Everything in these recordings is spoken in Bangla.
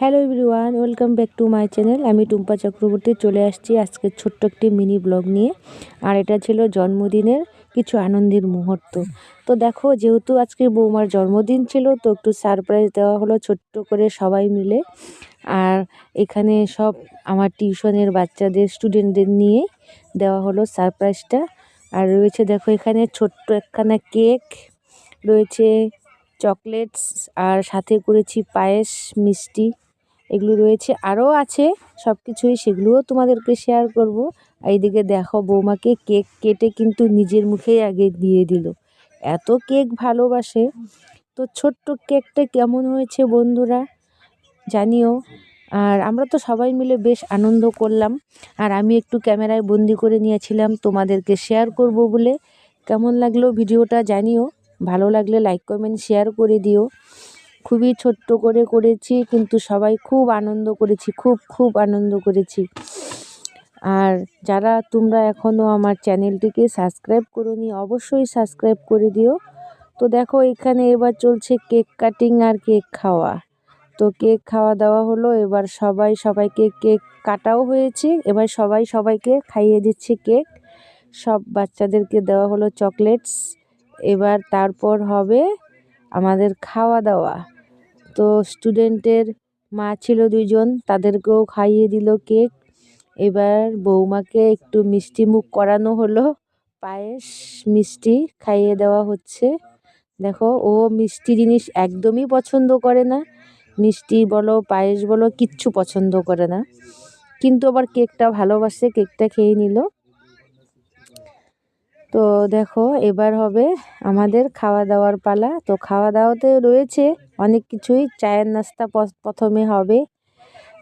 Hello everyone, welcome back to my channel. আমি টুম্পা চক্রবর্তী চলে আসছি আজকে ছোট্ট একটি মিনি ব্লগ নিয়ে। আর এটা ছিল জন্মদিনের কিছু আনন্দের মুহূর্ত। তো দেখো, যেহেতু আজকে বৌমার জন্মদিন ছিল, তো একটু সারপ্রাইজ দেওয়া হলো ছোট্ট করে সবাই মিলে। আর এখানে সব আমার টিউশনের বাচ্চাদের, স্টুডেন্টদের নিয়ে দেওয়া হলো সারপ্রাইজটা। আর রয়েছে দেখো এখানে ছোট্ট একখানা কেক রয়েছে, চকলেটস, আর সাথে করেছি পায়েস, মিষ্টি, এগুলো রয়েছে, আরও আছে সব কিছুই, সেগুলোও তোমাদেরকে শেয়ার করব। এইদিকে দেখো, বৌমাকে কেক কেটে কিন্তু নিজের মুখেই আগে দিয়ে দিল, এত কেক ভালোবাসে। তো ছোট্ট কেকটা কেমন হয়েছে বন্ধুরা জানিও। আর আমরা তো সবাই মিলে বেশ আনন্দ করলাম। আর আমি একটু ক্যামেরায় বন্দি করে নিয়েছিলাম তোমাদেরকে শেয়ার করব বলে। কেমন লাগলো ভিডিওটা জানিও, ভালো লাগলে লাইক কমেন্ট শেয়ার করে দিও। খুবই ছোট্ট করে করেছি, কিন্তু সবাই খুব আনন্দ করেছি, খুব আনন্দ করেছি। আর যারা তোমরা এখনও আমার চ্যানেলটিকে সাবস্ক্রাইব করোনি, অবশ্যই সাবস্ক্রাইব করে দিও। তো দেখো, এখানে এবার চলছে কেক কাটিং আর কেক খাওয়া। তো কেক খাওয়া দাওয়া হলো, এবার সবাইকে কেক কাটাও হয়েছে, এবার সবাইকে খাইয়ে দিচ্ছে কেক। সব বাচ্চাদেরকে দেওয়া হলো চকলেটস। এবার তারপর হবে আমাদের খাওয়া দাওয়া। তো স্টুডেন্টের মা ছিল 2জন, তাদেরকেও খাইয়ে দিল কেক। এবার বৌমাকে একটু মিষ্টি মুখ করানো হলো, পায়েস মিষ্টি খাইয়ে দেওয়া হচ্ছে। দেখো, ও মিষ্টি জিনিস একদমই পছন্দ করে না, মিষ্টি বলো পায়েস বলো কিচ্ছু পছন্দ করে না, কিন্তু আবার কেকটা ভালোবাসে, কেকটা খেয়ে নিল। তো দেখো, এবার হবে আমাদের খাওয়া দাওয়ার পালা। তো খাওয়া দাওয়াতে রয়েছে অনেক কিছুই। চায়ের নাস্তা প্রথমে হবে,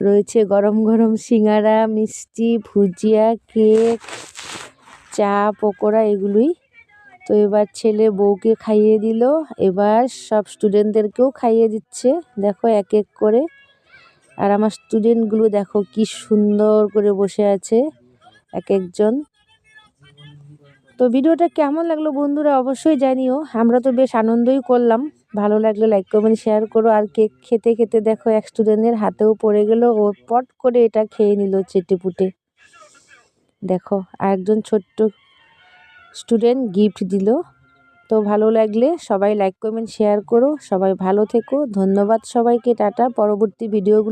রয়েছে গরম গরম সিঙ্গারা, মিষ্টি, ভুজিয়া, কেক, চা, পকোড়া, এগুলোই। তো এবার ছেলে বউকে খাইয়ে দিল, এবার সব স্টুডেন্টদেরকেও খাইয়ে দিচ্ছে, দেখো এক এক করে। আর আমার স্টুডেন্টগুলো দেখো কি সুন্দর করে বসে আছে এক একজন। তো ভিডিওটা কেমন লাগলো বন্ধুরা অবশ্যই জানিও। আমরা তো বেশ আনন্দই করলাম, ভালো লাগলে লাইক কমেন্ট শেয়ার করো। আর কেক খেতে খেতে দেখো এক স্টুডেন্টের হাতেও পড়ে গেল, ও পট করে এটা খেয়ে নিল চেটেপুটে। দেখো, আরেকজন ছোট্ট স্টুডেন্ট গিফট দিল। তো ভালো লাগলে সবাই লাইক কমেন্ট শেয়ার করো, সবাই ভালো থেকো, ধন্যবাদ সবাইকে, টাটা। পরবর্তী ভিডিওগুলো